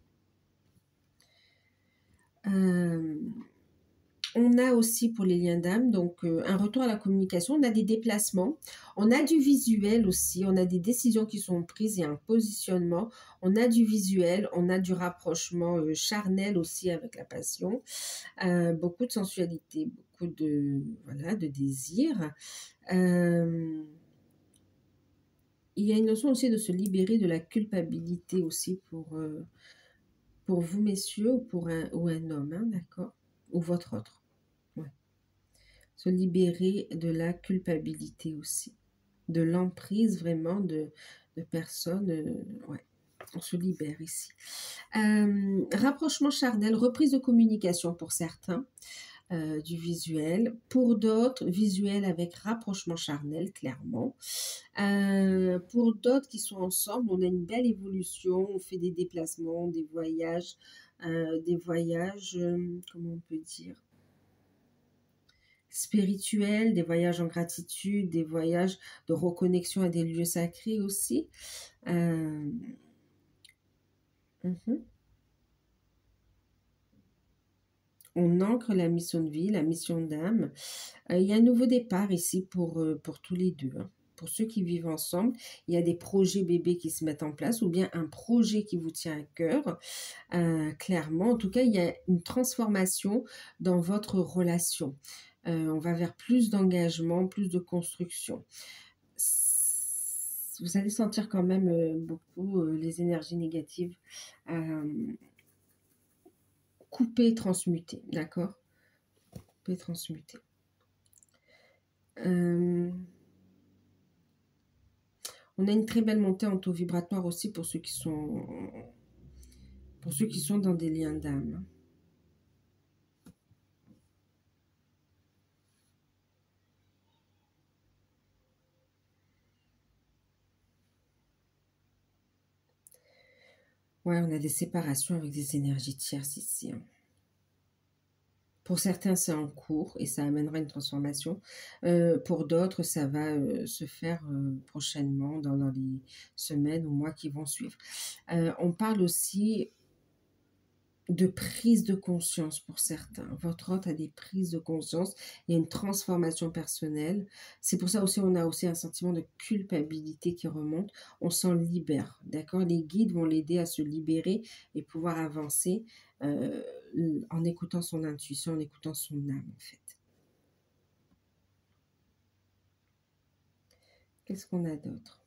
A: On a aussi pour les liens d'âme, donc un retour à la communication, on a des déplacements, on a du visuel aussi, on a des décisions qui sont prises et un positionnement, on a du visuel, on a du rapprochement charnel aussi avec la passion, beaucoup de sensualité, beaucoup de, voilà, de désir. Il y a une notion aussi de se libérer de la culpabilité aussi pour vous, messieurs, ou un homme, hein, d'accord? Ou votre autre. Ouais. Se libérer de la culpabilité aussi. De l'emprise vraiment de personnes. Ouais. On se libère ici. Rapprochement charnel, reprise de communication pour certains. Du visuel. Pour d'autres, visuel avec rapprochement charnel, clairement. Pour d'autres qui sont ensemble, on a une belle évolution, on fait des déplacements, des voyages, comment on peut dire, spirituels, des voyages en gratitude, des voyages de reconnexion à des lieux sacrés aussi. Mhm. On ancre la mission de vie, la mission d'âme. Il y a un nouveau départ ici pour tous les deux, hein. Pour ceux qui vivent ensemble, il y a des projets bébés qui se mettent en place ou bien un projet qui vous tient à cœur. Clairement, en tout cas, il y a une transformation dans votre relation. On va vers plus d'engagement, plus de construction. Vous allez sentir quand même beaucoup les énergies négatives couper, transmuter, d'accord? Couper, transmuter. On a une très belle montée en taux vibratoire aussi pour ceux qui sont dans des liens d'âme. Ouais, on a des séparations avec des énergies tierces ici, hein. Pour certains, c'est en cours et ça amènera une transformation. Pour d'autres, ça va se faire prochainement, dans les semaines ou mois qui vont suivre. On parle aussi de prise de conscience pour certains. Votre hôte a des prises de conscience, il y a une transformation personnelle. C'est pour ça aussi on a aussi un sentiment de culpabilité qui remonte. On s'en libère, d'accord? Les guides vont l'aider à se libérer et pouvoir avancer en écoutant son intuition, en écoutant son âme en fait. Qu'est-ce qu'on a d'autre?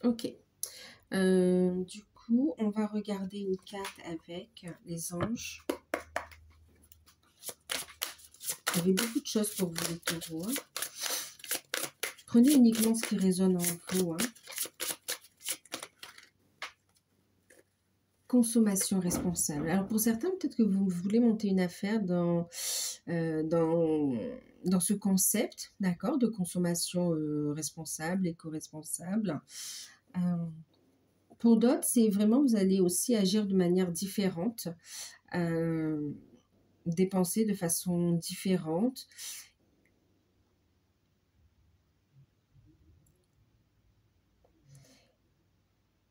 A: Ok. Du coup, on va regarder une carte avec les anges. Il y avait beaucoup de choses pour vous les taureaux, hein. Prenez uniquement ce qui résonne en vous, hein. Consommation responsable. Alors pour certains, peut-être que vous voulez monter une affaire dans ce concept, d'accord, de consommation responsable, éco-responsable. Pour d'autres, c'est vraiment, vous allez aussi agir de manière différente, dépenser de façon différente.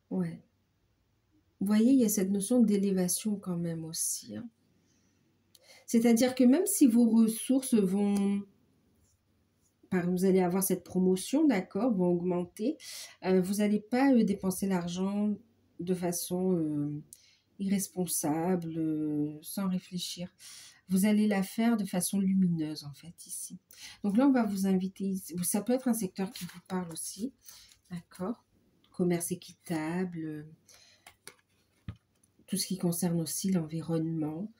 A: Ouais. Vous voyez, il y a cette notion d'élévation quand même aussi, hein. C'est-à-dire que même si vos ressources vont, vous allez avoir cette promotion, d'accord, vont augmenter, vous n'allez pas dépenser l'argent de façon irresponsable, sans réfléchir. Vous allez la faire de façon lumineuse, en fait, ici. Donc là, on va vous inviter, ça peut être un secteur qui vous parle aussi, d'accord, commerce équitable, tout ce qui concerne aussi l'environnement.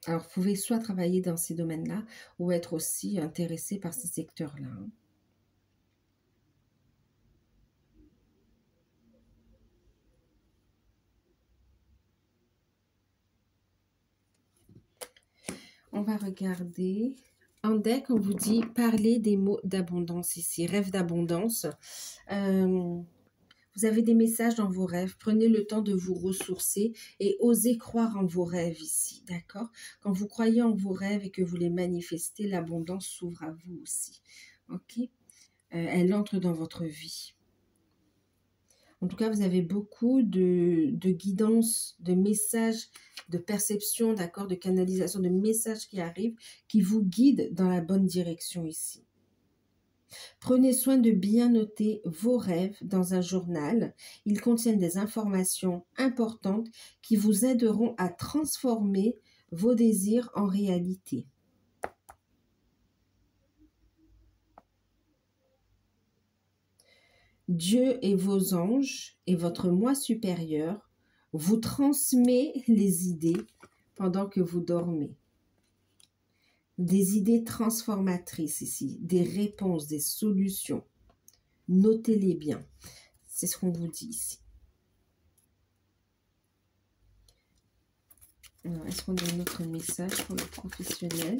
A: Alors, vous pouvez soit travailler dans ces domaines-là ou être aussi intéressé par ces secteurs-là, hein. On va regarder. En deck, on vous dit parler des mots d'abondance ici, rêve d'abondance. Vous avez des messages dans vos rêves. Prenez le temps de vous ressourcer et osez croire en vos rêves ici, d'accord? Quand vous croyez en vos rêves et que vous les manifestez, l'abondance s'ouvre à vous aussi, ok? Elle entre dans votre vie. En tout cas, vous avez beaucoup de guidance, de messages, de perception, d'accord, de canalisation, de messages qui arrivent, qui vous guident dans la bonne direction ici. Prenez soin de bien noter vos rêves dans un journal. Ils contiennent des informations importantes qui vous aideront à transformer vos désirs en réalité. Dieu et vos anges et votre moi supérieur vous transmet les idées pendant que vous dormez. Des idées transformatrices ici, des réponses, des solutions. Notez-les bien. C'est ce qu'on vous dit ici. Est-ce qu'on a un autre message pour le professionnel?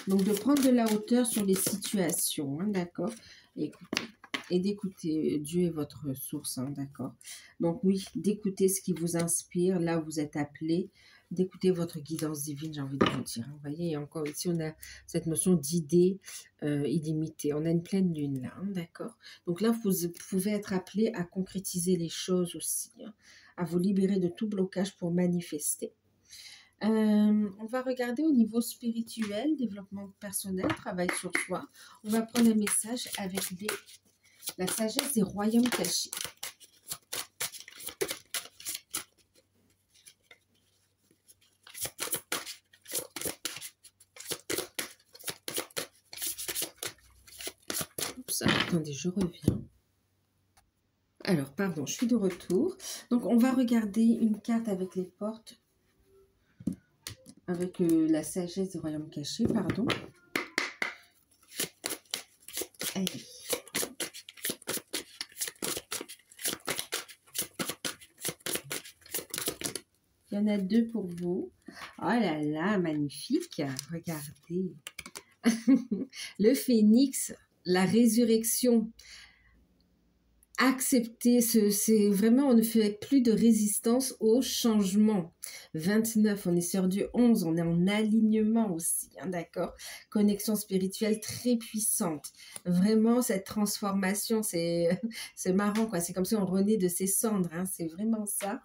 A: Donc, de prendre de la hauteur sur les situations, hein, d'accord? Et d'écouter. Dieu est votre source, hein, d'accord? Donc, oui, d'écouter ce qui vous inspire, là où vous êtes appelé, d'écouter votre guidance divine, j'ai envie de vous dire. Vous voyez, encore ici, on a cette notion d'idée illimitée. On a une pleine lune, là, hein, d'accord? Donc là, vous pouvez être appelé à concrétiser les choses aussi, hein, à vous libérer de tout blocage pour manifester. On va regarder au niveau spirituel, développement personnel, travail sur soi. On va prendre un message avec la sagesse des royaumes cachés. Oups, attendez, je reviens. Alors, pardon, je suis de retour. Donc, on va regarder une carte avec les portes, avec la sagesse des royaumes cachés, pardon. Allez. Il y en a deux pour vous. Oh là là, magnifique. Regardez. Le phénix, la résurrection. Accepter, c'est vraiment, on ne fait plus de résistance au changement. 29, on est sur du 11, on est en alignement aussi, hein, d'accord? Connexion spirituelle très puissante. Vraiment, cette transformation, c'est marrant, quoi. C'est comme si on renaît de ses cendres, hein, c'est vraiment ça.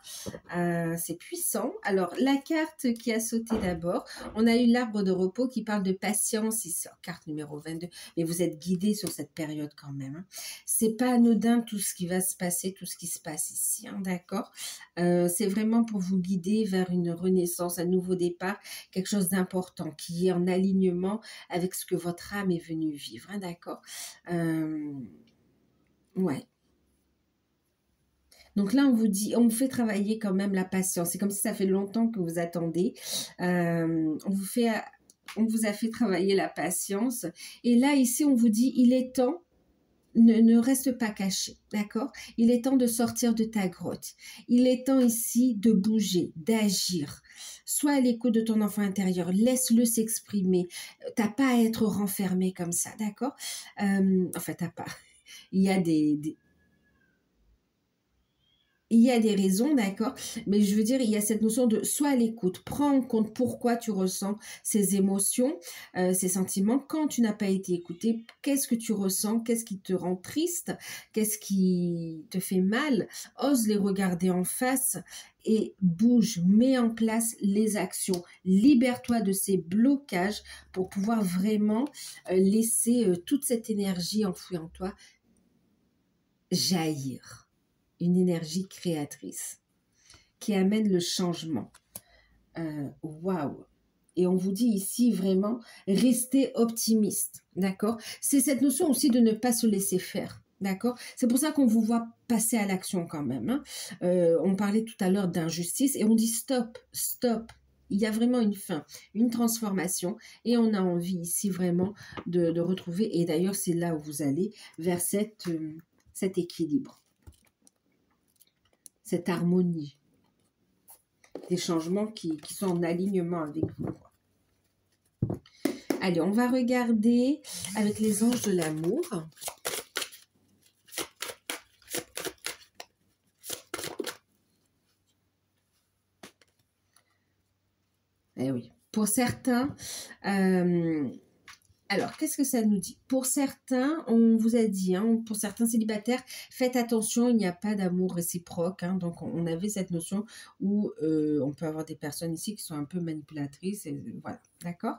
A: C'est puissant. Alors, la carte qui a sauté d'abord, on a eu l'arbre de repos qui parle de patience, ici, carte numéro 22, mais vous êtes guidé sur cette période quand même, hein. C'est pas anodin tout ce qui va se passer, tout ce qui se passe ici, hein, d'accord? C'est vraiment pour vous guider vers une renaissance, un nouveau départ, quelque chose d'important qui est en alignement avec ce que votre âme est venue vivre, hein, d'accord? Ouais. Donc là, on vous dit, on vous fait travailler quand même la patience. C'est comme si ça fait longtemps que vous attendez. On vous a fait travailler la patience. Et là, ici, on vous dit, il est temps. Ne reste pas caché, d'accord? Il est temps de sortir de ta grotte. Il est temps ici de bouger, d'agir. Sois à l'écoute de ton enfant intérieur. Laisse-le s'exprimer. T'as pas à être renfermé comme ça, d'accord? Enfin, t'as pas. Il y a il y a des raisons, d'accord, mais je veux dire, il y a cette notion de sois à l'écoute, prends en compte pourquoi tu ressens ces émotions, ces sentiments. Quand tu n'as pas été écouté, qu'est-ce que tu ressens, qu'est-ce qui te rend triste, qu'est-ce qui te fait mal, ose les regarder en face et bouge, mets en place les actions, libère-toi de ces blocages pour pouvoir vraiment laisser toute cette énergie enfouie en toi jaillir. Une énergie créatrice qui amène le changement. Waouh! Et on vous dit ici vraiment, restez optimiste, d'accord? C'est cette notion aussi de ne pas se laisser faire, d'accord? C'est pour ça qu'on vous voit passer à l'action quand même, hein. On parlait tout à l'heure d'injustice et on dit stop, stop. Il y a vraiment une fin, une transformation et on a envie ici vraiment de retrouver, et d'ailleurs c'est là où vous allez, vers cet équilibre. Cette harmonie, des changements qui sont en alignement avec vous. Allez, on va regarder avec les anges de l'amour. Eh oui, pour certains, Alors, qu'est-ce que ça nous dit? Pour certains, on vous a dit, hein, pour certains célibataires, faites attention, il n'y a pas d'amour réciproque. Hein, donc, on avait cette notion où on peut avoir des personnes ici qui sont un peu manipulatrices. Et, voilà, d'accord.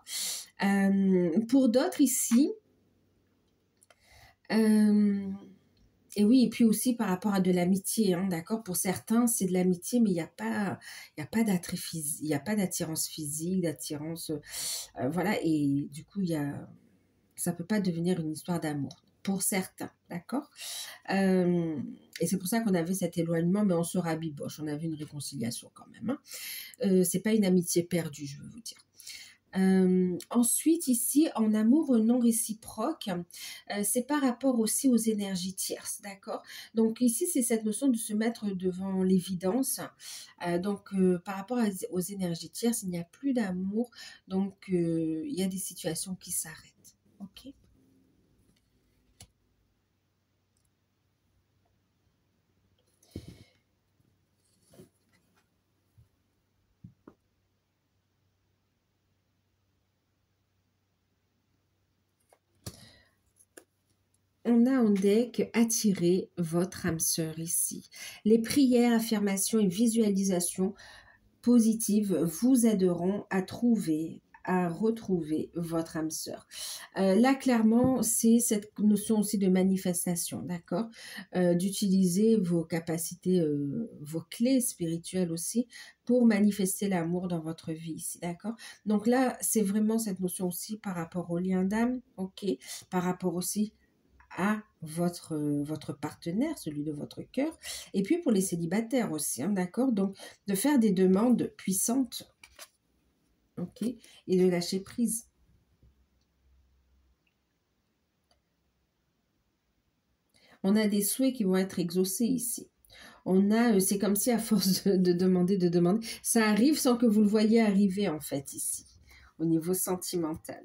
A: Pour d'autres ici, et oui, et puis aussi par rapport à de l'amitié, hein, d'accord? Pour certains, c'est de l'amitié, mais il y a pas il y a pas d'attirance physique, d'attirance, voilà. Et du coup, ça peut pas devenir une histoire d'amour pour certains, d'accord? Et c'est pour ça qu'on avait cet éloignement, mais on se rabiboche, on avait une réconciliation quand même. Hein. C'est pas une amitié perdue, je veux vous dire. Ensuite, ici, en amour non réciproque, c'est par rapport aussi aux énergies tierces, d'accord? Donc ici, c'est cette notion de se mettre devant l'évidence. Donc, par rapport aux énergies tierces, il n'y a plus d'amour, donc il y a des situations qui s'arrêtent, ok? On a en deck attirer votre âme sœur ici. Les prières, affirmations et visualisations positives vous aideront à retrouver votre âme sœur. Là, clairement, c'est cette notion aussi de manifestation, d'accord? D'utiliser vos capacités, vos clés spirituelles aussi pour manifester l'amour dans votre vie ici, d'accord? Donc là, c'est vraiment cette notion aussi par rapport au lien d'âme, ok? Par rapport aussi à votre partenaire, celui de votre cœur, et puis pour les célibataires aussi, hein, d'accord? Donc, de faire des demandes puissantes, ok? Et de lâcher prise. On a des souhaits qui vont être exaucés ici. On a, c'est comme si à force de demander, ça arrive sans que vous le voyez arriver en fait ici, au niveau sentimental.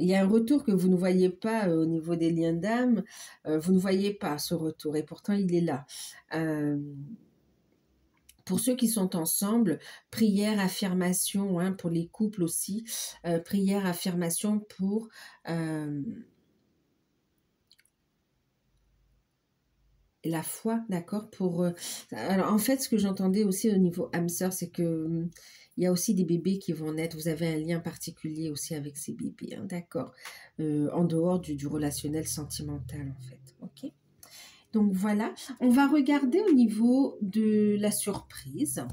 A: Il y a un retour que vous ne voyez pas au niveau des liens d'âme, vous ne voyez pas ce retour, et pourtant il est là. Pour ceux qui sont ensemble, prière, affirmation, hein, pour les couples aussi, prière, affirmation pour la foi, d'accord? Alors, en fait, ce que j'entendais aussi au niveau âme sœur, c'est que il y a aussi des bébés qui vont naître. Vous avez un lien particulier aussi avec ces bébés, hein, d'accord? En dehors du relationnel sentimental, en fait, ok? Donc voilà, on va regarder au niveau de la surprise,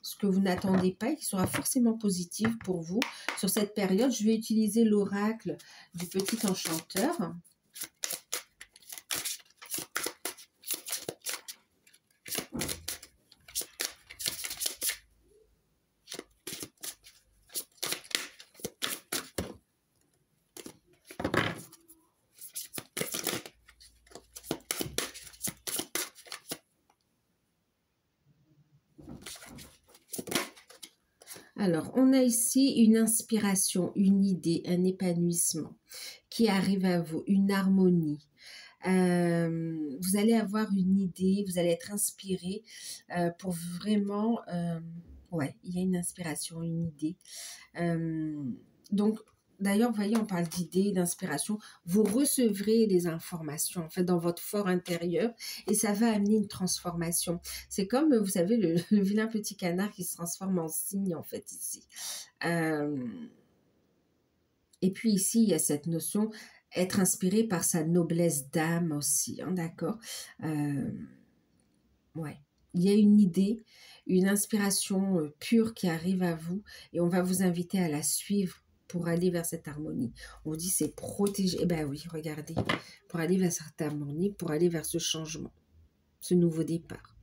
A: ce que vous n'attendez pas et qui sera forcément positif pour vous sur cette période. Je vais utiliser l'oracle du petit enchanteur. Alors, on a ici une inspiration, une idée, un épanouissement qui arrive à vous, une harmonie. Vous allez avoir une idée, vous allez être inspiré pour vraiment... ouais, il y a une inspiration, une idée. Donc, d'ailleurs, vous voyez, on parle d'idées, d'inspiration. Vous recevrez des informations, en fait, dans votre fort intérieur et ça va amener une transformation. C'est comme, vous savez, le vilain petit canard qui se transforme en cygne, en fait, ici. Et puis ici, il y a cette notion, être inspiré par sa noblesse d'âme aussi, hein, d'accord? Ouais. Il y a une idée, une inspiration pure qui arrive à vous et on va vous inviter à la suivre pour aller vers cette harmonie. On dit c'est protéger. Eh bien oui, regardez, pour aller vers cette harmonie, pour aller vers ce changement, ce nouveau départ.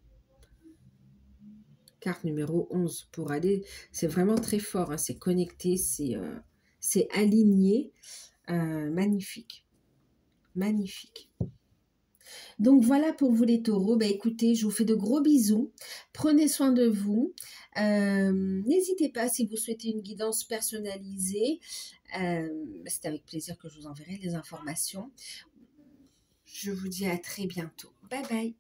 A: Carte numéro 11, pour aller, c'est vraiment très fort, hein, c'est connecté, c'est aligné, magnifique, magnifique. Donc voilà pour vous les taureaux. Bah, écoutez, je vous fais de gros bisous. Prenez soin de vous. N'hésitez pas si vous souhaitez une guidance personnalisée. C'est avec plaisir que je vous enverrai les informations. Je vous dis à très bientôt. Bye bye.